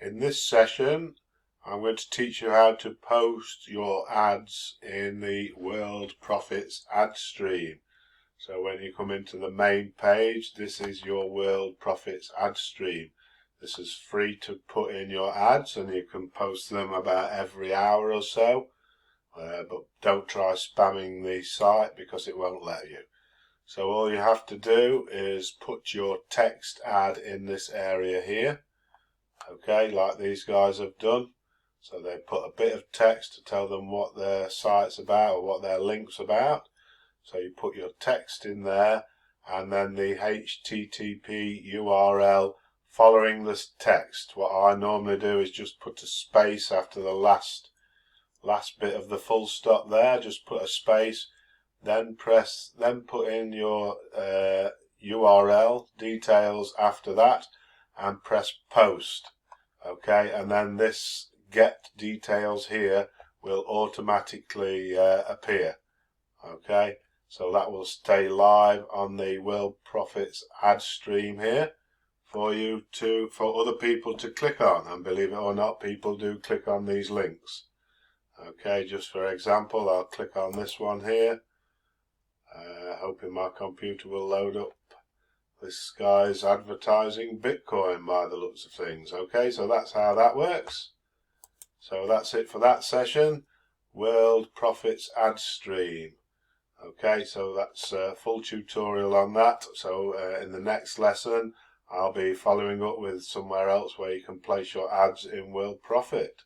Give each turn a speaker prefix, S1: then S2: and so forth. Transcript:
S1: In this session, I'm going to teach you how to post your ads in the Worldprofit ad stream. So when you come into the main page, this is your Worldprofit ad stream. This is free to put in your ads and you can post them about every hour or so. But don't try spamming the site because it won't let you. So all you have to do is put your text ad in this area here. Okay, like these guys have done. So they put a bit of text to tell them what their site's about or what their link's about. So you put your text in there and then the HTTP URL following this text. What I normally do is just put a space after the last bit of the full stop there. Just put a space, then put in your URL details after that and press post. Okay, and then this get details here will automatically appear. Okay, so that will stay live on the Worldprofit ad stream here for other people to click on, and believe it or not, people do click on these links. Okay, just for example, I'll click on this one here, hoping my computer will load up. This guy's advertising Bitcoin by the looks of things. Okay, so that's how that works. So that's it for that session. Worldprofit ad stream. Okay, so that's a full tutorial on that. So in the next lesson, I'll be following up with somewhere else where you can place your ads in Worldprofit.